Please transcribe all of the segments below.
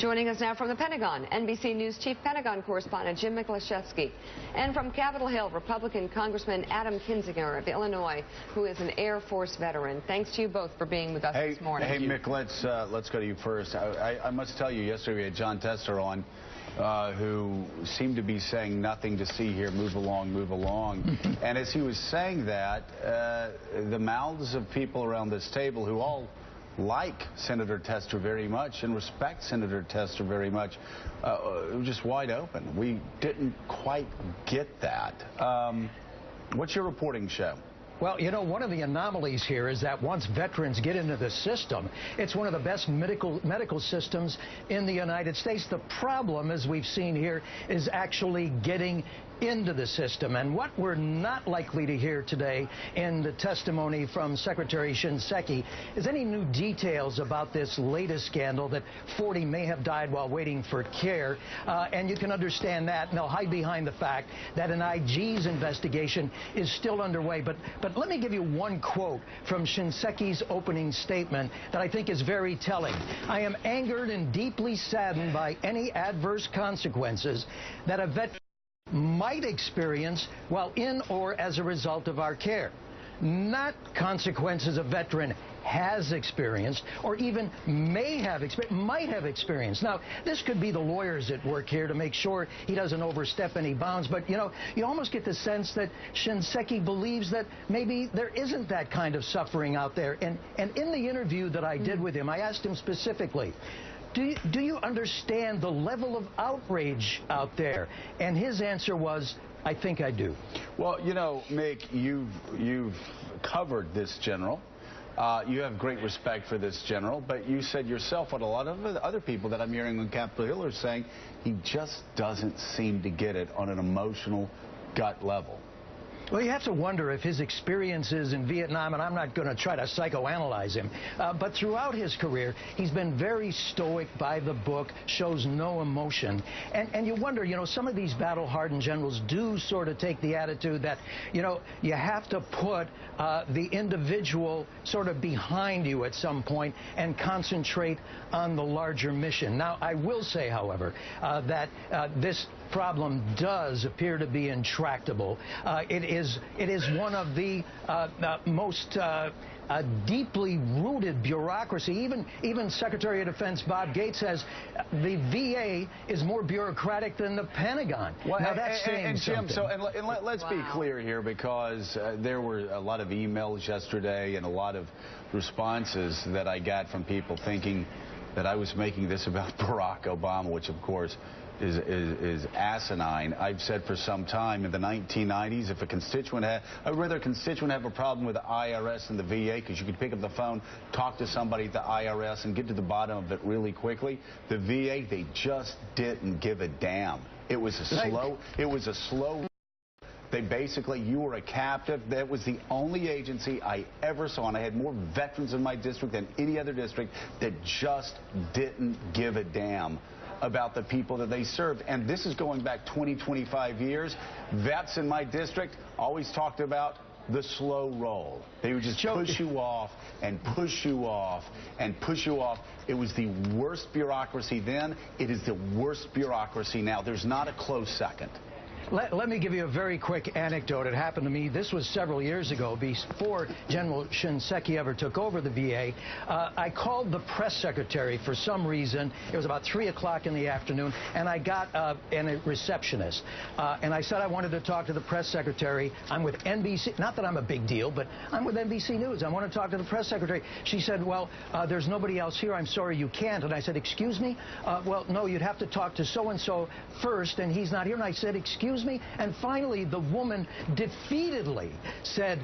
Joining us now from the Pentagon, NBC News Chief Pentagon Correspondent Jim Miklaszewski. And from Capitol Hill, Republican Congressman Adam Kinzinger of Illinois, who is an Air Force veteran. Thanks to you both for being with us this morning. Hey, Mick, let's go to you first. I must tell you, yesterday we had John Tester on, who seemed to be saying nothing to see here, move along, move along. And as he was saying that, the mouths of people around this table who all like Senator Tester very much and respect Senator Tester very much, were just wide open. We didn't quite get that. What's your reporting show? Well, you know, one of the anomalies here is that once veterans get into the system, it's one of the best medical systems in the United States. The problem, as we've seen here, is actually getting into the system. And what we're not likely to hear today in the testimony from Secretary Shinseki is any new details about this latest scandal that 40 may have died while waiting for care. And you can understand that, and they'll hide behind the fact that an IG's investigation is still underway. But let me give you one quote from Shinseki's opening statement that I think is very telling. "I am angered and deeply saddened by any adverse consequences that a veteran might experience while in or as a result of our care. Not consequences a veteran has experienced or even might have experienced." Now, this could be the lawyers at work here to make sure he doesn't overstep any bounds, but, you know, you almost get the sense that Shinseki believes that maybe there isn't that kind of suffering out there. And in the interview that I did with him, I asked him specifically, do you understand the level of outrage out there? And his answer was, "I think I do." Well, you know, Mick, you've covered this general. You have great respect for this general, but you said yourself what a lot of other people that I'm hearing on Capitol Hill are saying, he just doesn't seem to get it on an emotional gut level. Well, you have to wonder if his experiences in Vietnam, and I'm not going to try to psychoanalyze him, but throughout his career, he's been very stoic by the book, shows no emotion. And you wonder, you know, some of these battle-hardened generals do sort of take the attitude that, you know, you have to put the individual sort of behind you at some point and concentrate on the larger mission. Now, I will say, however, that this problem does appear to be intractable. It is one of the most deeply rooted bureaucracy. Even Secretary of Defense Bob Gates says the VA is more bureaucratic than the Pentagon. Well, now that's saying Jim, something. Let's be clear here, because there were a lot of emails yesterday and a lot of responses that I got from people thinking that I was making this about Barack Obama, which of course is asinine. I've said for some time in the 1990s, if a constituent had, I'd rather a constituent have a problem with the IRS and the VA, because you could pick up the phone, talk to somebody at the IRS, and get to the bottom of it really quickly. The VA, they just didn't give a damn. It was a slow. They basically, you were a captive. That was the only agency I ever saw, and I had more veterans in my district than any other district, that just didn't give a damn about the people that they served. And this is going back 20, 25 years. Vets in my district always talked about the slow roll. They would just push you off and push you off and push you off. It was the worst bureaucracy then. It is the worst bureaucracy now. There's not a close second. Let me give you a very quick anecdote. It happened to me. This was several years ago, before General Shinseki ever took over the VA. I called the press secretary for some reason. It was about 3 o'clock in the afternoon, and I got a receptionist. And I said I wanted to talk to the press secretary. I'm with NBC. Not that I'm a big deal, but I'm with NBC News. I want to talk to the press secretary. She said, "Well, there's nobody else here. I'm sorry you can't." And I said, "Excuse me? Well, no, you'd have to talk to so-and-so first, and he's not here." And I said, "Excuse me?" And finally, the woman defeatedly said,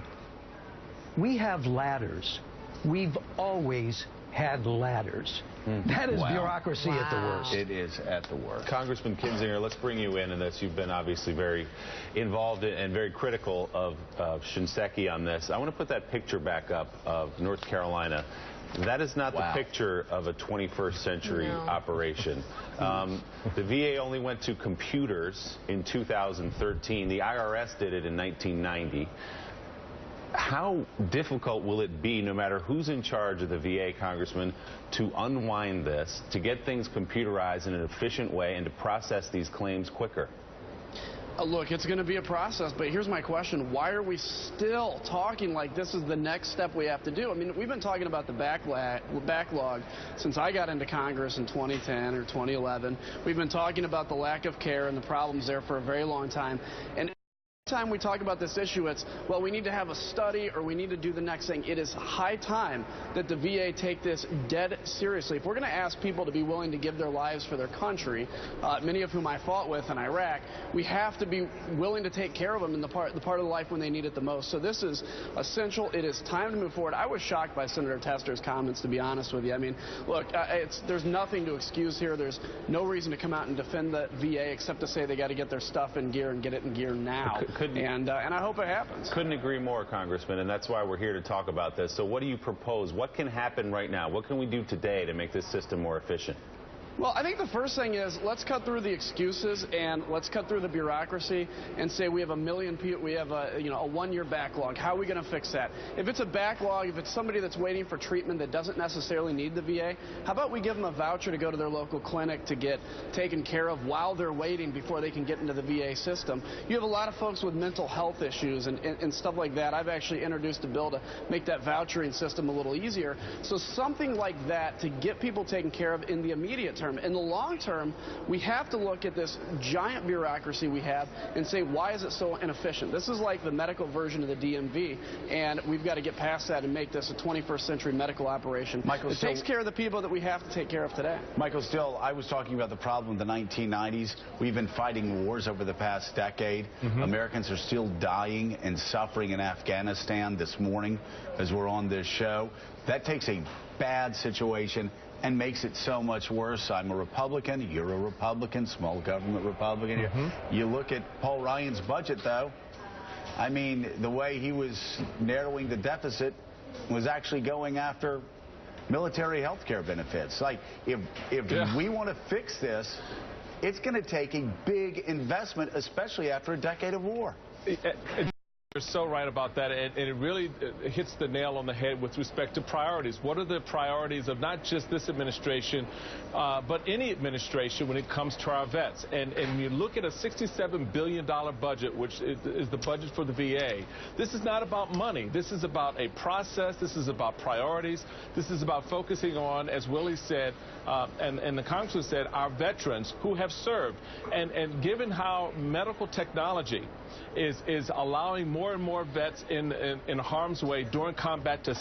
"We have ladders. We've always had ladders." That is bureaucracy at the worst. It is at the worst. Congressman Kinzinger, let's bring you in this. You've been obviously very involved and very critical of Shinseki on this. I want to put that picture back up of North Carolina. That is not the picture of a 21st century operation. The VA only went to computers in 2013. The IRS did it in 1990. How difficult will it be, no matter who's in charge of the VA, Congressman, to unwind this, to get things computerized in an efficient way, and to process these claims quicker? Look, it's going to be a process, but here's my question. Why are we still talking like this is the next step we have to do? I mean, we've been talking about the backlog since I got into Congress in 2010 or 2011. We've been talking about the lack of care and the problems there for a very long time. And time we talk about this issue, it's, well, we need to have a study or we need to do the next thing. It is high time that the VA take this dead seriously. If we're going to ask people to be willing to give their lives for their country, many of whom I fought with in Iraq, we have to be willing to take care of them in the part of the life when they need it the most. So this is essential. It is time to move forward. I was shocked by Senator Tester's comments, to be honest with you. I mean, look, there's nothing to excuse here. There's no reason to come out and defend the VA except to say they got to get their stuff in gear and get it in gear now. And I hope it happens. Couldn't agree more, Congressman, and that's why we're here to talk about this. So what do you propose? What can happen right now? What can we do today to make this system more efficient? Well, I think the first thing is let's cut through the excuses and let's cut through the bureaucracy and say we have a million people, we have a one-year backlog. How are we going to fix that? If it's a backlog, if it's somebody that's waiting for treatment that doesn't necessarily need the VA, how about we give them a voucher to go to their local clinic to get taken care of while they're waiting before they can get into the VA system? You have a lot of folks with mental health issues and stuff like that. I've actually introduced a bill to make that vouchering system a little easier. So something like that to get people taken care of in the immediate term. In the long term, we have to look at this giant bureaucracy we have and say, why is it so inefficient? This is like the medical version of the DMV, and we've got to get past that and make this a 21st century medical operation. Michael, it takes care of the people that we have to take care of today. Michael, still, I was talking about the problem in the 1990s. We've been fighting wars over the past decade. Americans are still dying and suffering in Afghanistan this morning as we're on this show. That takes a bad situation and makes it so much worse. I'm a Republican. You're a Republican, small government Republican. You look at Paul Ryan's budget, though. I mean, the way he was narrowing the deficit was actually going after military health care benefits. Like, if we want to fix this, it's going to take a big investment, especially after a decade of war. You're so right about that, and it really hits the nail on the head with respect to priorities. What are the priorities of not just this administration, but any administration when it comes to our vets? And you look at a $67 billion budget, which is the budget for the VA. This is not about money. This is about a process. This is about priorities. This is about focusing on, as Willie said, and the Congressman said, our veterans who have served. And given how medical technology is allowing more and more vets in harm's way during combat to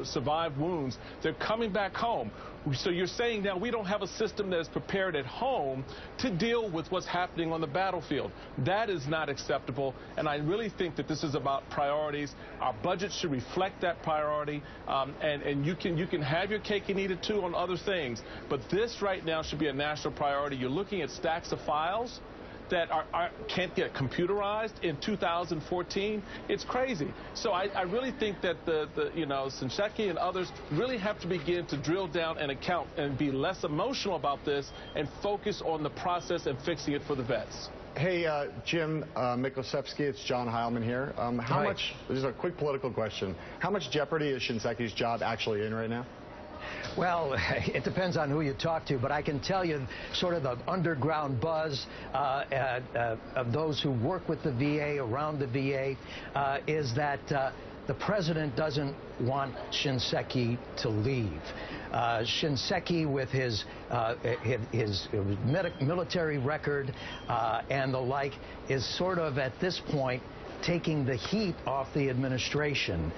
survive wounds, they're coming back home. So you're saying now we don't have a system that is prepared at home to deal with what's happening on the battlefield. That is not acceptable, and I really think that this is about priorities. Our budget should reflect that priority, and you can have your cake and eat it too on other things, but this right now should be a national priority. You're looking at stacks of files that can't get computerized in 2014. It's crazy. So I really think that Shinseki and others really have to begin to drill down and account and be less emotional about this and focus on the process and fixing it for the vets. Hey, Jim Miklashevsky, it's John Heilman here. How much, this is a quick political question, how much jeopardy is Shinseki's job actually in right now? Well, it depends on who you talk to, but I can tell you sort of the underground buzz of those who work with the VA, around the VA, is that the president doesn't want Shinseki to leave. Shinseki, with his military record and the like, is sort of at this point taking the heat off the administration,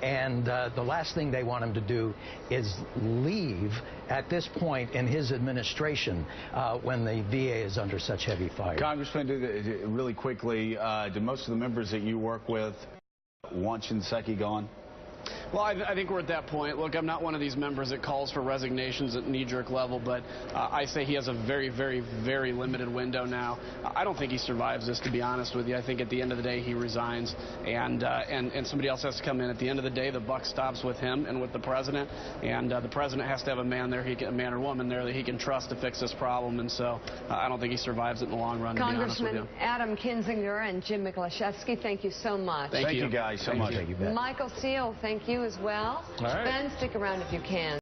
and the last thing they want him to do is leave at this point in his administration when the VA is under such heavy fire. Congressman, really quickly, do most of the members that you work with want Shinseki gone? Well, I think we're at that point. Look, I'm not one of these members that calls for resignations at knee-jerk level, but I say he has a very, very, very limited window now. I don't think he survives this, to be honest with you. I think at the end of the day he resigns, and somebody else has to come in. At the end of the day, the buck stops with him and with the president, and the president has to have a man there, a man or woman there that he can trust to fix this problem, and so I don't think he survives it in the long run, to be honest with you. Congressman Adam Kinzinger and Jim Miklashevsky, thank you so much. Thank you guys so much. Michael Seal, thank you as well. All right. Ben, stick around if you can.